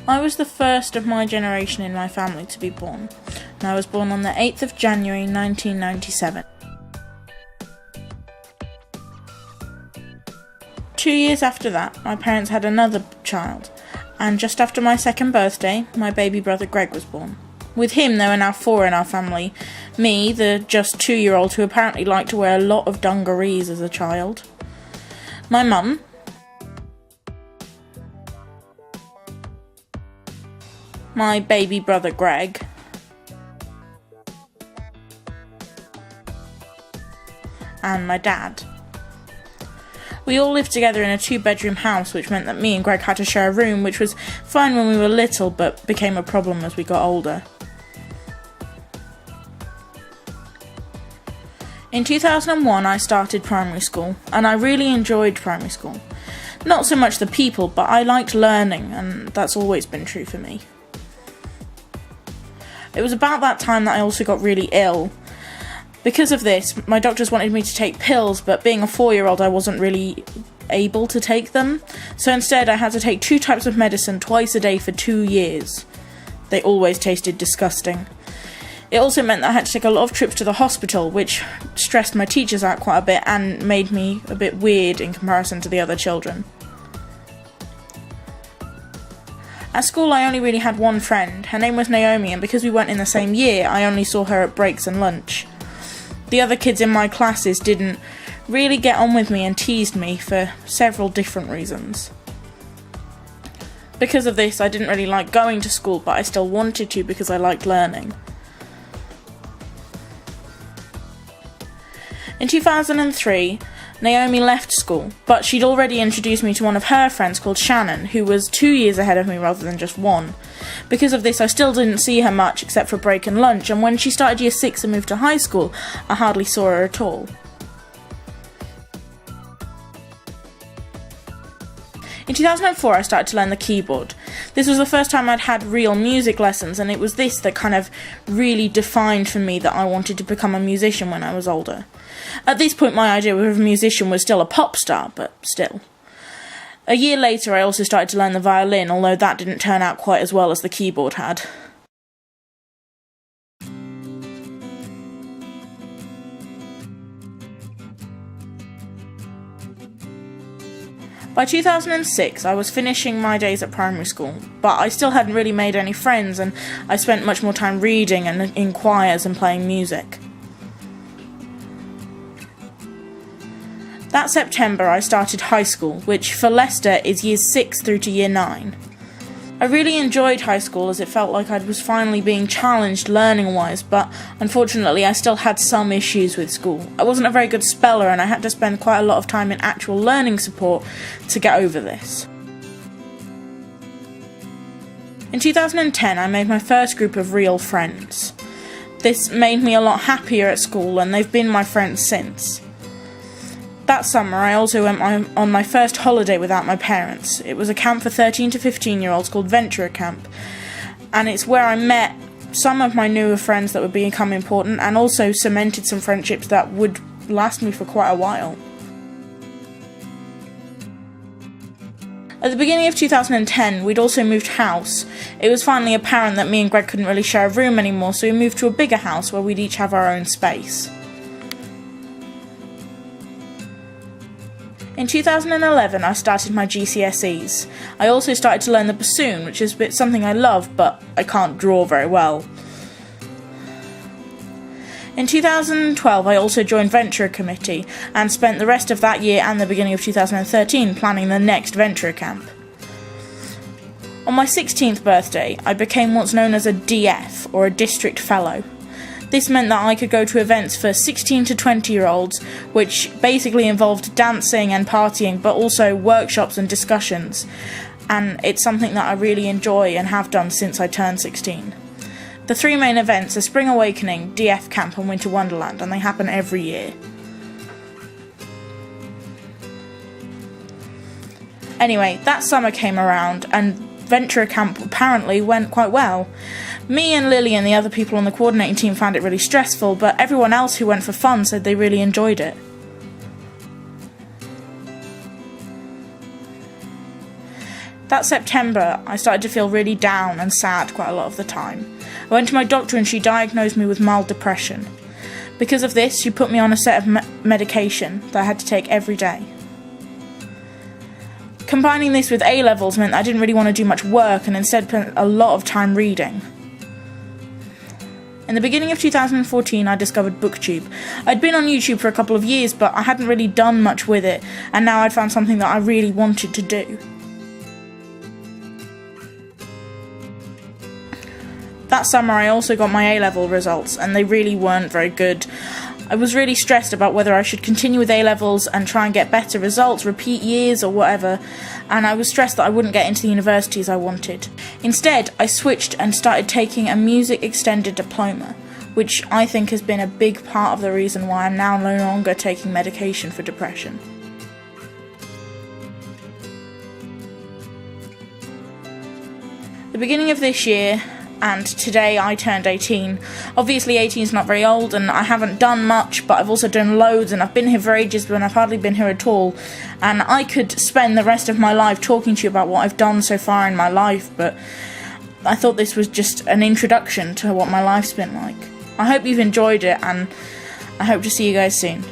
I was the first of my generation in my family to be born, and I was born on the 8th of January 1997. 2 years after that, my parents had another child, and just after my second birthday, my baby brother Greg was born. With him, there were now 4 in our family. Me, the just 2-year-old who apparently liked to wear a lot of dungarees as a child. My mum. My baby brother Greg. And my dad. We all lived together in a 2-bedroom house, which meant that me and Greg had to share a room, which was fine when we were little, but became a problem as we got older. In 2001, I started primary school, and I really enjoyed primary school. Not so much the people, but I liked learning, and that's always been true for me. It was about that time that I also got really ill. Because of this, my doctors wanted me to take pills, but being a 4-year-old, I wasn't really able to take them. So instead, I had to take 2 types of medicine twice a day for 2 years. They always tasted disgusting. It also meant that I had to take a lot of trips to the hospital, which stressed my teachers out quite a bit and made me a bit weird in comparison to the other children. At school, I only really had one friend. Her name was Naomi, and because we weren't in the same year, I only saw her at breaks and lunch. The other kids in my classes didn't really get on with me and teased me for several different reasons. Because of this, I didn't really like going to school, but I still wanted to because I liked learning. In 2003, Naomi left school, but she'd already introduced me to one of her friends called Shannon, who was 2 years ahead of me rather than just 1. Because of this, I still didn't see her much except for break and lunch, and when she started year 6 and moved to high school, I hardly saw her at all. In 2004, I started to learn the keyboard. This was the first time I'd had real music lessons, and it was this that kind of really defined for me that I wanted to become a musician when I was older. At this point, my idea of a musician was still a pop star, but still. A year later, I also started to learn the violin, although that didn't turn out quite as well as the keyboard had. By 2006, I was finishing my days at primary school, but I still hadn't really made any friends, and I spent much more time reading and in choirs and playing music. That September, I started high school, which for Leicester is years 6 through to year 9. I really enjoyed high school as it felt like I was finally being challenged learning-wise, but unfortunately I still had some issues with school. I wasn't a very good speller, and I had to spend quite a lot of time in actual learning support to get over this. In 2010, I made my first group of real friends. This made me a lot happier at school, and they've been my friends since. That summer, I also went on my first holiday without my parents. It was a camp for 13 to 15-year-olds called Ventura Camp, and it's where I met some of my newer friends that would become important, and also cemented some friendships that would last me for quite a while. At the beginning of 2010, we'd also moved house. It was finally apparent that me and Greg couldn't really share a room anymore, so we moved to a bigger house where we'd each have our own space. In 2011, I started my GCSEs. I also started to learn the bassoon, which is something I love, but I can't draw very well. In 2012, I also joined Ventura Committee, and spent the rest of that year and the beginning of 2013 planning the next Ventura Camp. On my 16th birthday, I became what's known as a DF, or a District Fellow. This meant that I could go to events for 16 to 20-year-olds, which basically involved dancing and partying, but also workshops and discussions. And it's something that I really enjoy and have done since I turned 16. The 3 main events are Spring Awakening, DF Camp and Winter Wonderland, and they happen every year. Anyway, that summer came around, and Ventura Camp apparently went quite well. Me and Lily and the other people on the coordinating team found it really stressful, but everyone else who went for fun said they really enjoyed it. That September, I started to feel really down and sad quite a lot of the time. I went to my doctor and she diagnosed me with mild depression. Because of this, she put me on a set of medication that I had to take every day. Combining this with A-levels meant I didn't really want to do much work and instead spent a lot of time reading. In the beginning of 2014, I discovered BookTube. I'd been on YouTube for a couple of years, but I hadn't really done much with it, and now I'd found something that I really wanted to do. That summer I also got my A-level results, and they really weren't very good. I was really stressed about whether I should continue with A-levels and try and get better results, repeat years or whatever, and I was stressed that I wouldn't get into the universities I wanted. Instead, I switched and started taking a music extended diploma, which I think has been a big part of the reason why I'm now no longer taking medication for depression. The beginning of this year, and today I turned 18. Obviously 18 is not very old and I haven't done much, but I've also done loads and I've been here for ages when I've hardly been here at all, and I could spend the rest of my life talking to you about what I've done so far in my life, but I thought this was just an introduction to what my life's been like. I hope you've enjoyed it and I hope to see you guys soon.